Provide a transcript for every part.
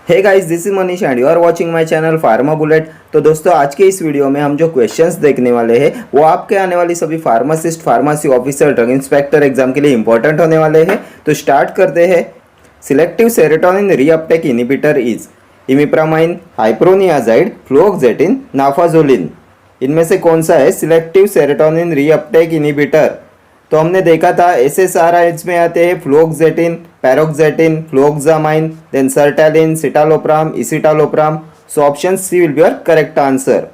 Hey guys, this is Manish and you are watching my channel pharma bullet. तो दोस्तों, आज के इस वीडियो में हम जो क्वेश्चंस देखने वाले हैं वो आपके आने वाली सभी pharmacist, pharmacy officer, drug inspector exam के लिए इंपॉर्टेंट होने वाले हैं। तो स्टार्ट करते हैं। Selective serotonin reuptake inhibitor is imipramine, iproniazid, fluoxetine, naphazoline. इनमें से कौन सा है सिलेक्टिव सेरोटोनिन रीअपटेक इनिबिटर? तो हमने देखा था SSRIs में आते हैं fluoxetine, paroxetine, fluvoxamine, then sertraline, citalopram, escitalopram. So option C will be your correct answer.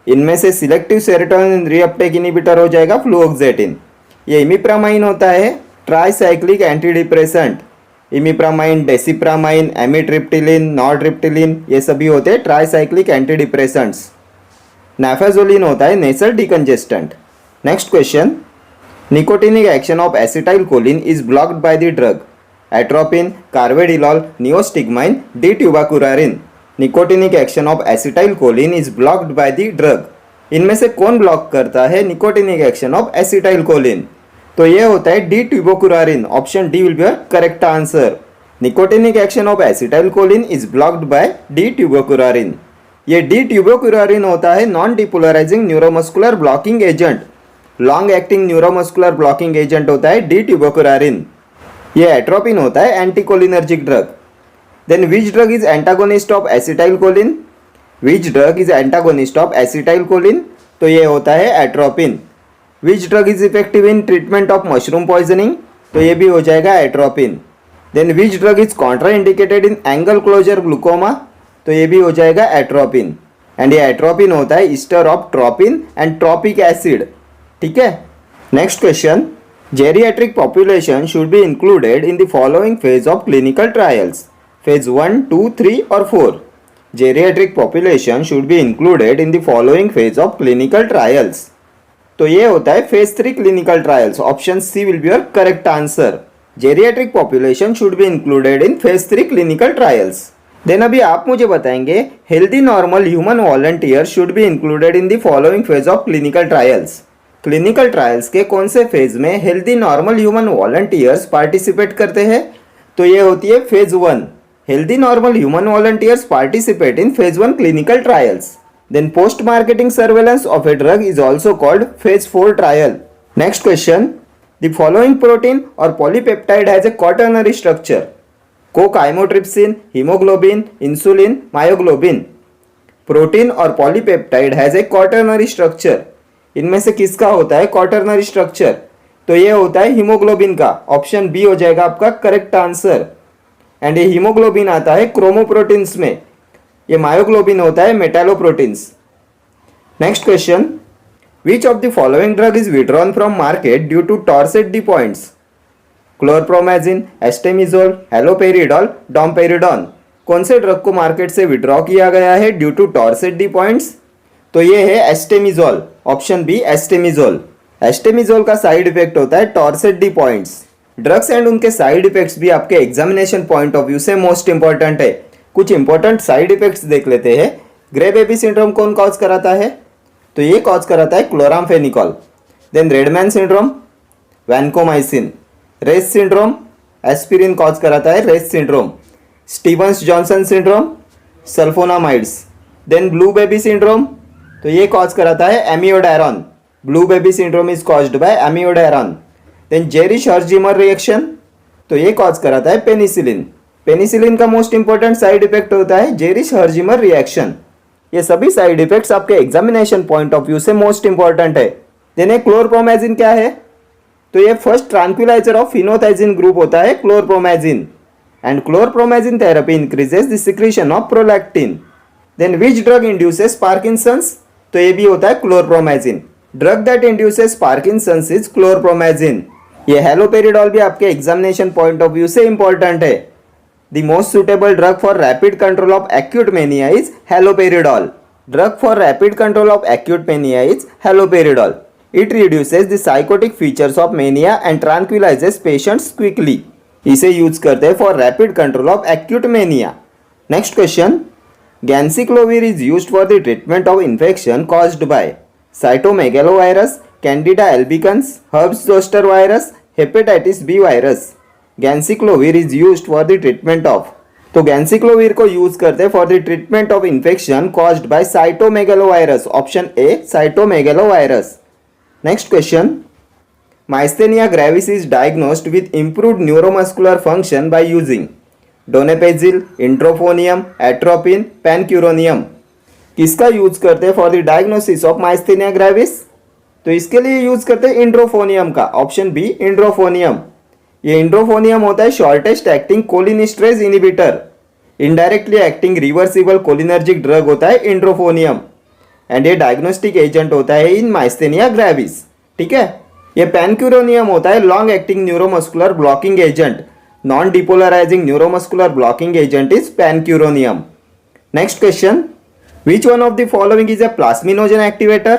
इनमें से सिलेक्टिव सेरोटोनिन रीअपटेक इनिबिटर हो जाएगा फ्लोक्सेटिन। ये इमिप्रामाइन होता है ट्राईसाइक्लिक एंटी डिप्रेसेंट। इमिप्रामाइन, डेसिप्रामाइन, एमिट्रिप्टिलिन, नॉरट्रिप्टिलिन, ये सभी होते हैं ट्राईसाइक्लिक एंटी डिप्रेसेंट्स। नाफाजोलिन होता है nasal decongestant. Next question, nicotinic action of acetylcholine is blocked by the drug atropine, carvedilol, neostigmine, D-tubacurarine. Nicotinic action of acetylcholine is blocked by the drug. इनमें से कौन block करता है nicotinic action of acetylcholine? तो ये होता है D-tubacurarine। Option D will be your correct answer. Nicotinic action of acetylcholine is blocked by D-tubacurarine। ये D-tubacurarine होता है non depolarising neuromuscular blocking agent. Long acting neuromuscular blocking agent होता है D-tubacurarine। ये एट्रोपिन होता है anticholinergic drug. Then which drug is antagonist of acetylcholine? Which drug is antagonist of acetylcholine? तो ये होता है atropine. Which drug is effective in treatment of mushroom poisoning? तो ये भी हो जाएगा atropine. Then which drug is contraindicated in angle closure glaucoma? तो ये भी हो जाएगा एट्रोपिन। एंड ये एट्रोपिन होता है ester of tropine and tropic acid. ठीक है। Next question, geriatric population should be included in the following phase of clinical trials? Phase 1, 2, 3 और 4। Geriatric population should be included in the following phase of clinical trials. तो ये होता है phase 3 clinical trials. Option C will be your correct answer. Geriatric population should be included in phase 3 clinical trials. Then अभी आप मुझे बताएंगे healthy normal human volunteer should be included in the following phase of clinical trials. Clinical trials के कौन से phase में healthy normal human volunteers participate करते हैं? तो ये होती है phase 1। Healthy normal human volunteers participate in phase 1 clinical trials. Then post marketing surveillance of a drug is also called phase 4 trial. Next question, the following protein और polypeptide has a quaternary structure? Chymotrypsin, haemoglobin, insulin, myoglobin. Protein और polypeptide has a quaternary structure. इनमें से किसका होता है quaternary structure? तो ये होता है हीमोग्लोबिन का। ऑप्शन बी हो जाएगा आपका करेक्ट आंसर। एंड ये हीमोग्लोबिन आता है क्रोमोप्रोटीन्स में। ये मायोग्लोबिन होता है metalloproteins. Next question, which of the following drug is withdrawn from market due to torsade de pointes? Chlorpromazine, astemizole, haloperidol, domperidone. कौन से ड्रग को मार्केट से विड्रॉ किया गया है due to torsade de points? तो ये है एस्टेमिजोल। Option B एस्टेमिजोल। एस्टेमिजोल का साइड इफेक्ट होता है torsade de pointes. Drugs and उनके साइड इफेक्ट्स भी आपके एग्जामिनेशन पॉइंट ऑफ व्यू से मोस्ट इंपॉर्टेंट है। कुछ इंपॉर्टेंट साइड इफेक्ट्स देख लेते हैं। ग्रे बेबी सिंड्रोम कौन कॉज कराता है? तो ये कॉज कराता है chloramphenicol. Then red man syndrome, vancomycin. Reye's syndrome, aspirin cause कराता है Reye's syndrome. Stevens Johnson syndrome, sulphonamides. Then blue baby syndrome, तो ये कॉज कराता है amiodarone. Blue baby syndrome is caused by amiodarone. Then Jarisch Herxheimer reaction, तो ये cause कराता है पेनिसिलिन। पेनिसिलिन का मोस्ट इंपॉर्टेंट साइड इफेक्ट होता है जेरिश हर्जिमर रिएक्शन। ये सभी साइड इफेक्ट्स आपके एग्जामिनेशन पॉइंट ऑफ व्यू से मोस्ट इंपॉर्टेंट है। देन क्लोरप्रोमेजिन क्या है? तो ये first tranquilliser of phenothiazine group होता है chlorpromazine. And chlorpromazine therapy increases the secretion of prolactin. Then which drug induces Parkinson's? तो ये भी होता है chlorpromazine. Drug that induces Parkinson's is chlorpromazine. ये हेलोपेरिडॉल भी आपके एग्जामिनेशन पॉइंट ऑफ व्यू से इंपॉर्टेंट है। The most suitable drug for rapid control of acute mania is haloperidol. Drug for rapid control of acute mania is haloperidol. It reduces the psychotic features of mania and tranquillises patients quickly. इसे use करते हैं for rapid control of acute mania. Next question, Ganciclovir is used for the treatment of infection caused by cytomegalovirus, Candida albicans, herpes zoster virus, hepatitis B virus. Ganciclovir is used for the treatment of तो गैंसिक्लोविर को use करते हैं for the treatment of infection caused by cytomegalovirus, option A cytomegalovirus. Next question, myasthenia gravis is diagnosed with improved neuromuscular function by using donepezil, edrophonium, atropine, pancuronium. किसका use करते हैं for the diagnosis of myasthenia gravis? तो इसके लिए use करते हैं इंड्रोफोनियम का, option B इंड्रोफोनियम। ये इंड्रोफोनियम होता है shortest acting cholinesterase inhibitor, indirectly acting reversible cholinergic drug होता है इंड्रोफोनियम, एंड ये डायग्नोस्टिक एजेंट होता है इन माइस्थेनिया ग्रेविस। ठीक है, ये पैनक्यूरोनियम होता है long acting neuromuscular blocking agent, non depolarising neuromuscular blocking agent is pancuronium. Next question, which one of the following is a plasminogen activator?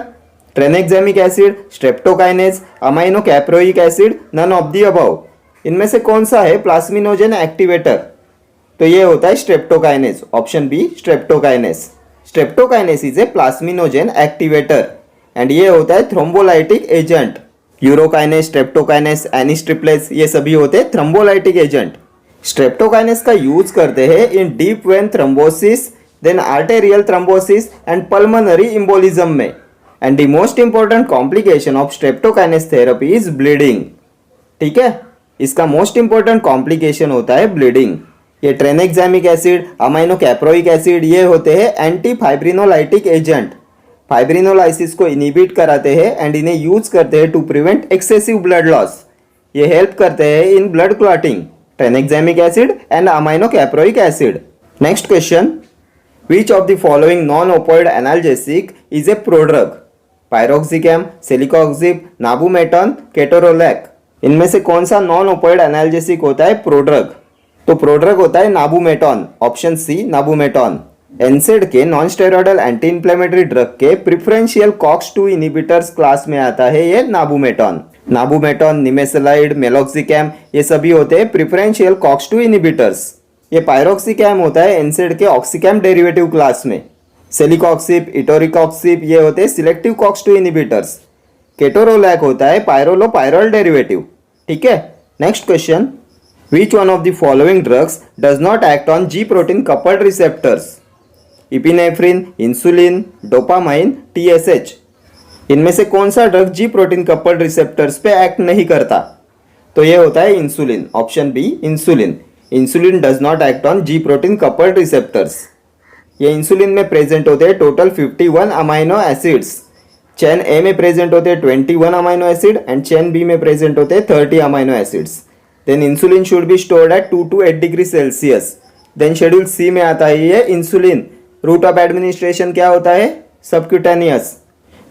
Tranexamic acid, streptokinase, amino caproic acid, none of the above. इनमें से कौन सा है प्लास्मिनोजन activator? तो ये होता है streptokinase, option B streptokinase. Streptokinase is a plasminogen activator and ये होता है thrombolytic agent. Urokinase, streptokinase, anistreplase ये सभी होते हैं थ्रोम्बोलाइटिक एजेंट। स्ट्रेप्टोकाइनेज का यूज करते हैं in deep vein thrombosis, then arterial thrombosis and pulmonary embolism में। And the most important complication of streptokinase therapy is bleeding. ठीक है, इसका मोस्ट इंपॉर्टेंट कॉम्प्लिकेशन होता है ब्लीडिंग। ये ट्रेनेक्सेमिक एसिड, अमाइनो कैप्रोइक एसिड ये होते हैं एंटी फाइब्रिनोलाइटिक एजेंट, फाइब्रिनोलाइसिस को इनिबिट कराते हैं एंड इन्हें यूज करते हैं to prevent excessive blood loss. ये हेल्प करते हैं in blood clotting, tranexamic acid and amino caproic acid. Next question, which of the following non opioid analgesic is a prodrug? Piroxicam, celecoxib, nabumetone, ketorolac. इनमें से कौन सा non opioid analgesic होता है prodrug? तो प्रोड्रग होता है नाबुमेटॉन, ऑप्शन सी नाबुमेटॉन। एनसेड के non steroidal anti inflammatory drug के प्रिफरेंशियल कॉक्स-2 इनिबिटर्स क्लास में आता है ये नाबुमेटॉन। नाबुमेटॉन, निमेसलाइड, मेलोक्सिकैम ये सभी होते हैं प्रिफरेंशियल कॉक्स-2 इनिबिटर्स। ये पायरोक्सिकैम होता है एनसेड के ऑक्सिकैम डेरिवेटिव क्लास में। सेलिकॉक्सिब, इटोरिकॉक्सिब ये होते हैं सिलेक्टिव कॉक्स-2 इनिबिटर्स। केटोरोलैक होता है पायरोलो-पायरोल डेरिवेटिव। ठीक है, next question, which one of the following drugs does not act on G protein coupled receptors? Epinephrine, insulin, dopamine, TSH. इनमें से कौन सा drug G protein coupled receptors पे एक्ट नहीं करता? तो ये होता है insulin, option B insulin. Insulin does not act on G protein coupled receptors. ये इंसुलिन में प्रेजेंट होते हैं total 51 amino acids. Chain A में प्रेजेंट होते हैं 21 amino acid and chain B में प्रेजेंट होते हैं 30 amino acids. Then insulin should be stored at 2 to 8 degree Celsius. Then schedule C में आता है ये इंसुलिन। रूट ऑफ एडमिनिस्ट्रेशन क्या होता है? सबक्यूटेनियस।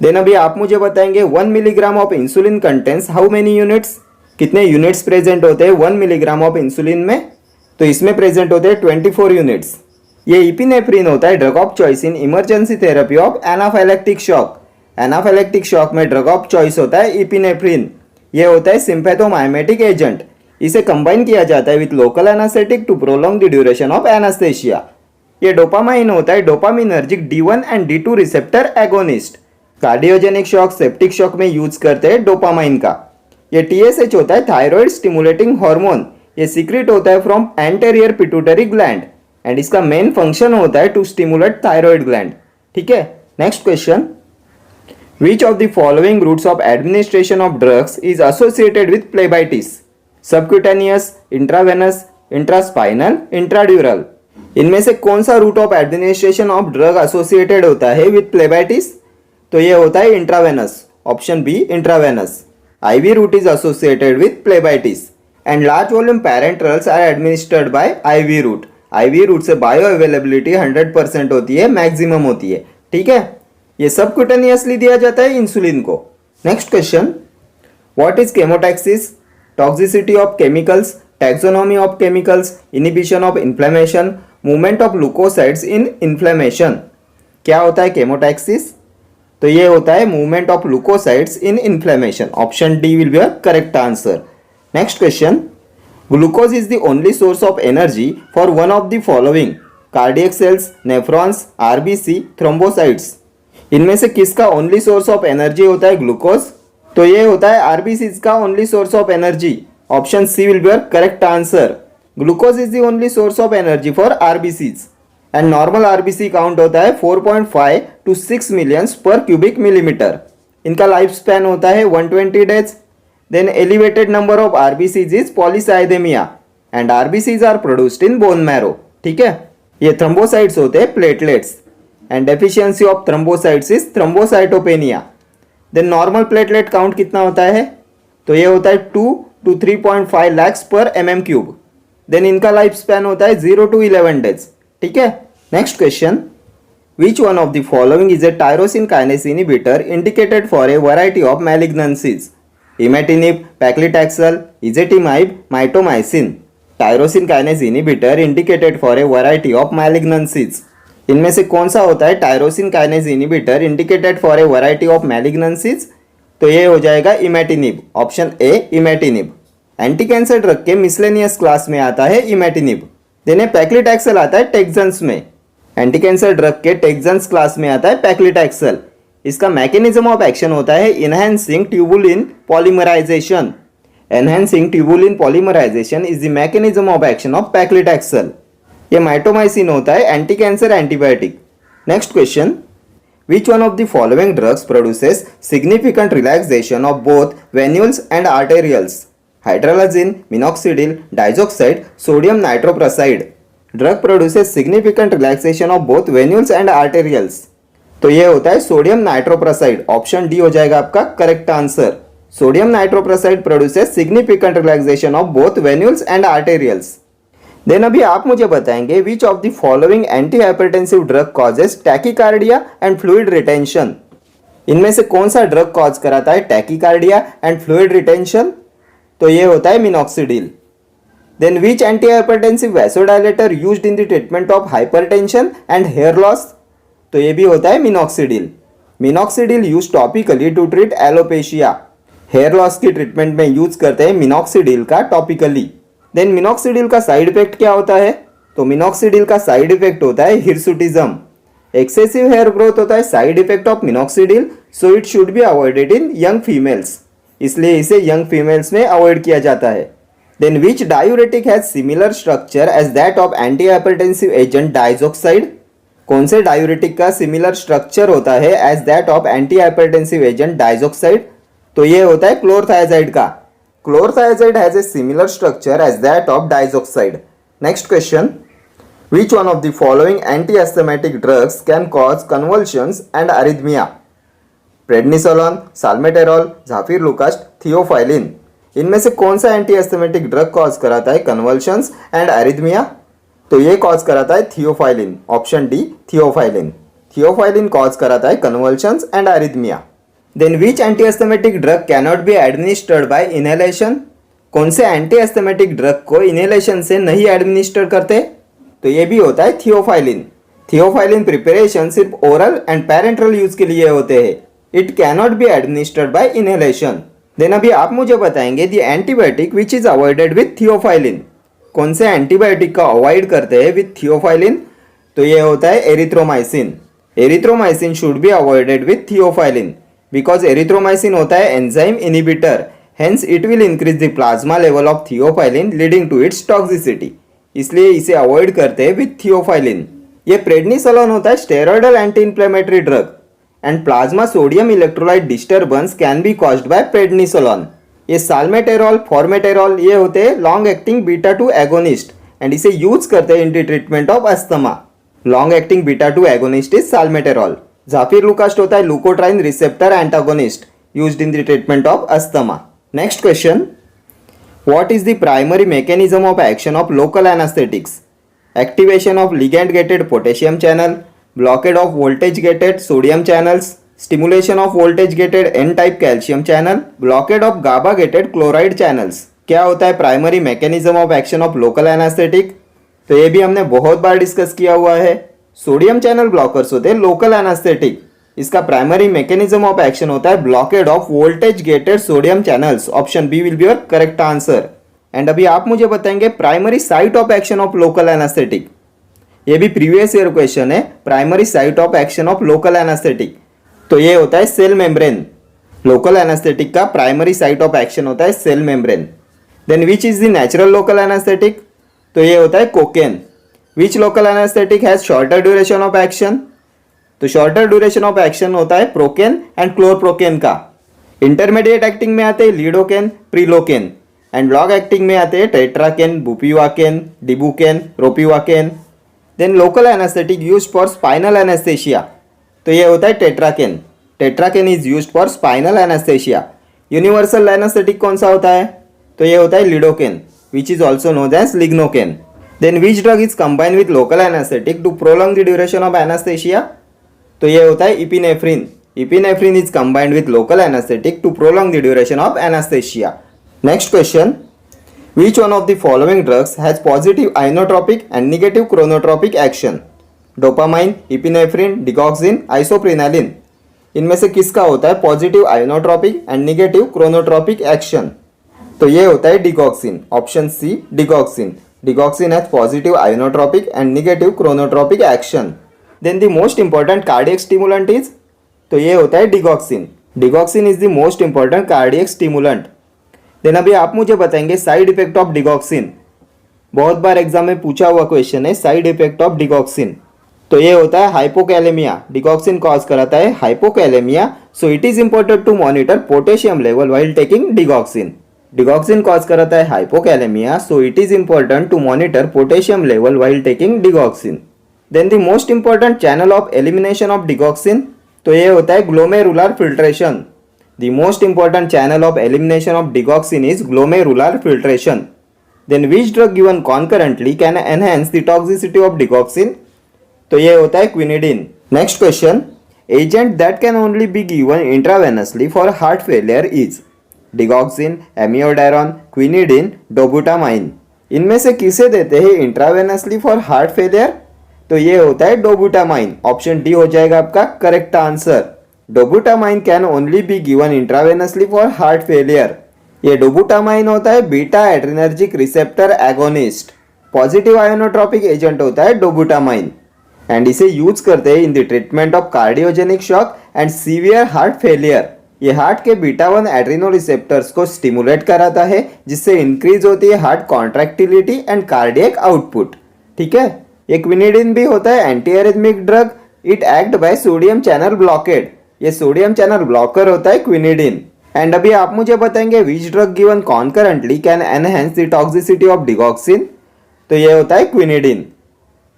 देन अभी आप मुझे बताएंगे 1 milligram of insulin contains how many units? कितने यूनिट्स प्रेजेंट होते हैं 1 मिलीग्राम ऑफ इंसुलिन में? तो इसमें प्रेजेंट होते हैं 24 यूनिट्स। ये इपिनेफ्रिन होता है drug of choice in emergency therapy of anaphylactic shock. Anaphylactic shock में ड्रग ऑफ चॉइस होता है इपिनेफ्रिन। ये होता है सिम्पैथोमाइमेटिक एजेंट। इसे कंबाइन किया जाता है with local anaesthetic to prolong the duration of anaesthesia. ये डोपामाइन होता है dopaminergic D1 and D2 receptor agonist. Cardiogenic shock, septic shock में यूज करते हैं डोपामाइन का। ये TSH होता है थायराइड स्टिमुलेटिंग हार्मोन। ये सीक्रेट होता है from anterior pituitary gland and इसका मेन फंक्शन होता है टू स्टिमुलेट थायराइड ग्लैंड। ठीक है, next question, which of the following routes of administration of drugs is associated with phlebitis? Subcutaneous, intravenous, intraspinal, intradural. इनमें से कौन सा route of administration of drug associated होता है विथ प्लेबाइटिस? तो ये होता है intravenous, option B intravenous. IV route is associated with phlebitis and large volume parenterals are administered by IV route. IV route से बायो अवेलेबिलिटी 100% होती है, maximum होती है। ठीक है, ये सबक्यूटेनियसली दिया जाता है इंसुलिन को। Next question, what is chemotaxis? Toxicity of chemicals, taxonomy of chemicals, inhibition of inflammation, movement of leucocytes in inflammation. क्या होता है केमोटैक्सिस? तो ये होता है movement of leucocytes in inflammation. Option D will be a correct answer. Next question, glucose is the only source of energy for one of the following? Cardiac cells, nephrons, RBC, thrombocytes. इनमें से किसका only source of energy होता है glucose? तो ये होता है RBC का only source of energy. Option C will be a correct answer. Glucose is the only source of energy for RBCs and normal RBC count होता है 4.5 to 6 millions per cubic millimetre. इनका life span होता है 120 days. Then elevated number of RBCs is polycythemia and RBCs are produced in bone marrow. ठीक है, ये thrombocytes होते हैं platelets and deficiency of thrombocytes is thrombocytopenia. Then normal platelet count कितना होता है, तो ये होता है 2 to 3.5 lakhs पर mm क्यूब। देन इनका लाइफ स्पैन होता है 0 to 11 डेज। ठीक है, next question, which one of the following is a tyrosine kinase inhibitor indicated for a variety of malignancies? Imatinib, paclitaxel, ezetimibe, mitomycin. Tyrosine kinase inhibitor indicated for a variety of malignancies. इनमें से कौन सा होता है tyrosine kinase inhibitor indicated for a variety of malignancies? तो ये हो जाएगा इमेटिनिब, ऑप्शन ए इमेटिनिब। एंटी कैंसर ड्रग के मिसलेनियस क्लास में आता है इमेटिनिब। देन पैक्लिटैक्सेल आता है टेक्सन्स में। एंटी कैंसर ड्रग के टेक्सन्स क्लास में आता है पैक्लिटैक्सेल। इसका मैकेनिज्म ऑफ एक्शन होता है enhancing tubulin polymerisation. Enhancing tubulin polymerisation is the mechanism of action of paclitaxel. ये माइटोमाइसिन होता है anti cancer antibiotic. Next question, which one of the following drugs produces significant relaxation of both venules and arterioles? Hydralazine, minoxidil, diazoxide, sodium nitroprusside. Drug produces significant relaxation of both venules and arterioles. तो ये होता है sodium nitroprusside, option D हो जाएगा आपका correct answer. Sodium nitroprusside produces significant relaxation of both venules and arterioles. Then अभी आप मुझे बताएंगे which of the following anti hypertensive drug causes tachycardia and fluid retention? इनमें से कौन सा ड्रग कॉज कराता है टैकीकार्डिया एंड फ्लूइड रिटेंशन? तो ये होता है minoxidil. Then which anti hypertensive vasodilator used in the treatment of hypertension and hair loss? तो ये भी होता है minoxidil. Minoxidil use topically to treat alopecia. Hair loss की ट्रीटमेंट में यूज करते हैं मिनॉक्सिडिल का टॉपिकली। देन मिनॉक्सिडिल का साइड इफेक्ट क्या होता है? तो मिनॉक्सिडिल का साइड इफेक्ट होता है हिरसुटिज्म। एक्सेसिव हेयर ग्रोथ होता है side effect of minoxidil, so it should be avoided in young females. इसलिए इसे यंग फीमेल्स में अवॉइड किया जाता है। Then which diuretic has similar structure as that of anti hypertensive agent diazoxide? कौन से डायूरेटिक का सिमिलर स्ट्रक्चर होता है as that of anti hypertensive agent diazoxide? तो ये होता है क्लोरथायाजाइड का। Chlorothiazide has a similar structure as that of diazoxide. Next question, which one of the following anti-asthmatic drugs can cause convulsions and arrhythmia? Prednisolone, salmeterol, zafirlukast, theophylline. इनमें से कौन सा anti asthmatic drug cause कराता है convulsions and arrhythmia? तो ये cause कराता है theophylline, option D theophylline. Theophylline cause कराता है convulsions and arrhythmia. Then which anti asthmatic drug cannot be administered by inhalation? कौन से एंटी एस्थेमेटिक ड्रग को इनहेलेशन से नहीं एडमिनिस्टर करते? तो ये भी होता है थियोफाइलिन। थियोफाइलिन प्रिपरेशन सिर्फ ओरल एंड पैरेंटरल यूज के लिए होते हैं। It cannot be administered by inhalation. Then अभी आप मुझे बताएंगे the antibiotic which is avoided with theophylline. कौन से एंटीबायोटिक का अवॉइड करते हैं विथ थियोफाइलिन? तो ये होता है erythromycin. Erythromycin should be avoided with theophylline because erythromycin होता है enzyme inhibitor, hence it will increase the plasma level of theophylline leading to its toxicity. इसलिए इसे अवॉइड करते हैं विथ थियोफाइलिन। ये प्रेडनिसोलोन होता है steroidal anti inflammatory drug and plasma sodium electrolyte disturbance can be caused by prednisolone. ये salmeterol, formoterol ये होते हैं long acting beta 2 agonist and इसे यूज करते हैं in the treatment of asthma. Long acting beta 2 agonist is salmeterol. Zafirlukast होता है leukotriene receptor antagonist used in the treatment of asthma. Next question, what is the primary mechanism of action of local anesthetics? Activation of ligand gated potassium channel, blockade of voltage gated sodium channels, stimulation of voltage gated n type calcium channel, blockade of GABA gated chloride channels। क्या होता है primary mechanism of action of local anaesthetic? तो ये भी हमने बहुत बार discuss किया हुआ है। सोडियम चैनल ब्लॉकर्स होते हैं लोकल एनास्थेटिक। इसका प्राइमरी मैकेनिज्म ऑफ एक्शन होता है blockade of voltage gated sodium channels, option B will be your correct answer. And अभी आप मुझे बताएंगे primary site of action of local anaesthetic. ये भी प्रीवियस ईयर क्वेश्चन है, primary site of action of local anaesthetic. तो ये होता है सेल मेम्ब्रेन। लोकल एनास्थेटिक का प्राइमरी साइट ऑफ एक्शन होता है cell membrane. Then which is the natural local anaesthetic? तो ये होता है cocaine. Which local anaesthetic has shorter duration of action? तो शॉर्टर ड्यूरेशन ऑफ एक्शन होता है प्रोकेन एंड क्लोरप्रोकेन का। इंटरमीडिएट एक्टिंग में आते हैं lidocaine, prilocaine, and long acting में आते हैं tetracaine, bupivacaine, dibucaine, ropivacaine. Then local anaesthetic used for spinal anaesthesia, तो ये होता है tetracaine. Tetracaine is used for spinal anaesthesia. Universal anaesthetic कौन सा होता है? तो ये होता है lidocaine, which is also known as lignocaine. Then which drug is combined with local anaesthetic to prolong the duration of anaesthesia? तो ये होता है epinephrine. Epinephrine is combined with local anaesthetic to prolong the duration of anaesthesia. Next question, which one of the following drugs has positive inotropic and negative chronotropic action? Dopamine, epinephrine, digoxin, isoprenaline. इनमें से किसका होता है positive inotropic and negative chronotropic action? तो ये होता है digoxin, option C digoxin. Digoxin has positive inotropic and negative chronotropic action. Then the most important cardiac stimulant is, तो ये होता है digoxin. Digoxin is the most important cardiac stimulant. Then अभी आप मुझे बताएंगे साइड इफेक्ट ऑफ डिगॉक्सिन। बहुत बार exam में पूछा हुआ क्वेश्चन है साइड इफेक्ट ऑफ डिगॉक्सिन। तो ये होता है हाइपोकैलेमिया। डिगॉक्सिन कॉज कराता है hypokalaemia, so it is important to monitor potassium level while taking digoxin. Digoxin cause कराता है hypokalaemia, so it is important to monitor potassium level while taking digoxin. Then the most important channel of elimination of digoxin, तो ये होता है glomerular filtration. The most important channel of elimination of digoxin is glomerular filtration. Then which drug given concurrently can enhance the toxicity of digoxin? तो ये होता है quinidine. Next question, agent that can only be given intravenously for heart failure is digoxin, amiodarone, quinidine, dobutamine. इनमें से किसे देते हैं intravenously for heart failure? तो ये होता है डोबुटामाइन। ऑप्शन डी हो जाएगा आपका correct answer. Dobutamine can only be given intravenously for heart failure. ये डोबुटामाइन होता है beta adrenergic receptor agonist. Positive inotropic agent होता है डोबुटामाइन एंड इसे यूज करते हैं in the treatment of cardiogenic shock and severe heart failure. ये heart के बीटा 1 एड्रिनो रिसेप्टर्स को स्टिमुलेट कराता है, जिससे इंक्रीज होती है heart contractility and cardiac output. ठीक है, ये क्विनिडिन भी होता है anti arrhythmic drug. It act by sodium channel blockade. ये सोडियम चैनल ब्लॉकर होता है क्विनिडिन। एंड अभी आप मुझे बताएंगे which drug given concurrently can enhance the toxicity of digoxin? तो ये होता है quinidine.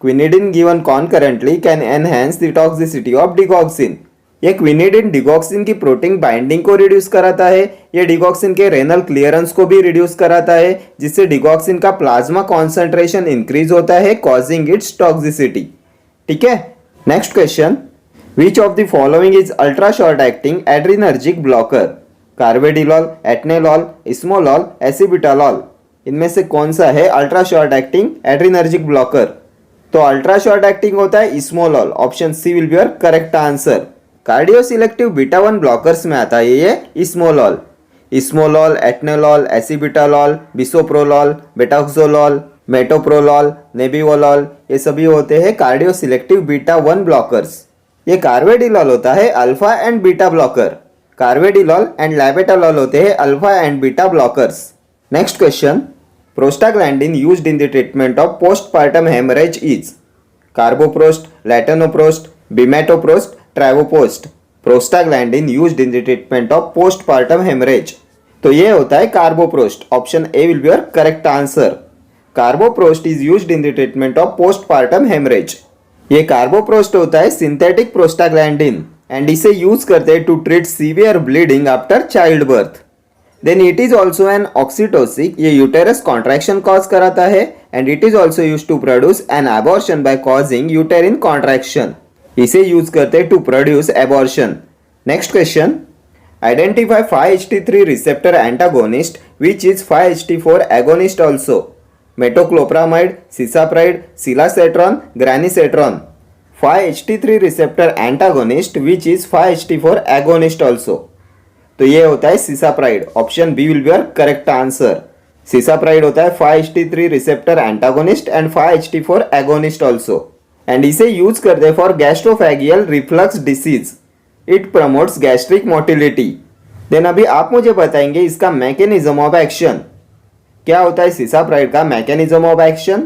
Quinidine given concurrently can enhance the toxicity of digoxin. ये क्विनिडिन डिगॉक्सिन की प्रोटीन बाइंडिंग को रिड्यूस कराता है। ये डिगॉक्सिन के रेनल क्लियरेंस को भी रिड्यूस कराता है, जिससे डिगॉक्सिन का प्लाज्मा कॉन्सेंट्रेशन इंक्रीज होता है, कॉजिंग इट्स टॉक्सिसिटी। ठीक है, next question, Which of the following is ultra short acting adrenergic blocker? Carvedilol, atenolol, esmolol, acebutolol. इनमें से कौन सा है ultra short acting adrenergic blocker? तो अल्ट्रा शॉर्ट एक्टिंग होता है esmolol. Option C will be your correct answer. Cardio selective beta 1 blockers में आता है ये इस्मोलॉल। इस्मोलॉल, एटनेलॉल, एसिबिटालॉल, बिसोप्रोलॉल, बेटाक्सोलॉल, मेटोप्रोलॉल, नेबिवोलॉल, ये सभी होते हैं कार्डियो सिलेक्टिव बीटा 1 ब्लॉकर्स। ये कार्वेडिलॉल होता है alpha and beta blocker. Carvedilol and labetalol होते हैं alpha and beta blockers. Next question, prostaglandin used in the treatment of postpartum haemorrhage is carboprost, latanoprost, bimatoprost, travoprost. Prostaglandin used in the treatment of postpartum haemorrhage, तो ये होता है carboprost. Option A will be your correct answer. Carboprost is used in the treatment of postpartum haemorrhage. ये carboprost होता है synthetic prostaglandin and इसे use करते हैं to treat severe bleeding after child birth. Then it is also an oxytocic. ये uterus contraction cause कराता है and it is also use to produce an abortion by causing uterine contraction. इसे use करते हैं to produce abortion. Next question, identify 5-HT3 receptor antagonist which is 5-HT4 agonist also. Metoclopramide, cisapride, cilansetron, granisetron. 5-HT3 receptor antagonist which is 5-HT4 agonist also, तो ये होता है cisapride. Option B will be your correct answer. Cisapride होता है 5-HT3 receptor antagonist and 5-HT4 agonist also and इसे use करते हैं for gastroesophageal reflux disease. It promotes gastric motility. Then अभी आप मुझे बताएंगे इसका मैकेनिज्म ऑफ एक्शन। क्या होता है सिसाप्राइड का मैकेनिज्म ऑफ एक्शन?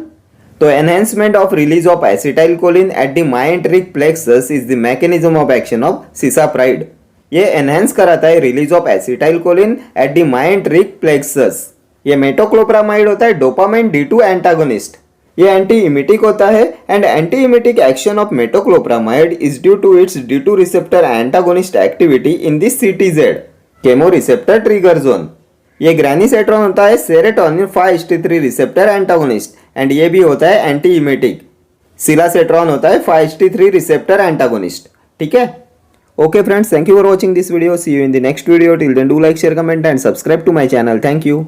तो enhancement of release of acetylcholine at the myenteric plexus is the mechanism of action of cisapride. ये एनहेंस कराता है release of acetylcholine at the myenteric plexus. ये metoclopramide होता है डोपामाइन D2 एंटागोनिस्ट। ये anti emetic होता है and anti emetic action of metoclopramide is due to its D2 receptor antagonist activity in this CTZ chemo receptor trigger zone. ये ग्रेनिसेट्रॉन होता है serotonin 5-HT3 receptor antagonist and ये भी होता है एंटी इमिटिक। सिलासेट्रॉन होता है 5-HT3 रिसेप्टर एंटागोनिस्ट। ठीक है, okay friends, thank you for watching this video. See you in the next video. Till then do like, share, comment and subscribe to my channel. Thank you.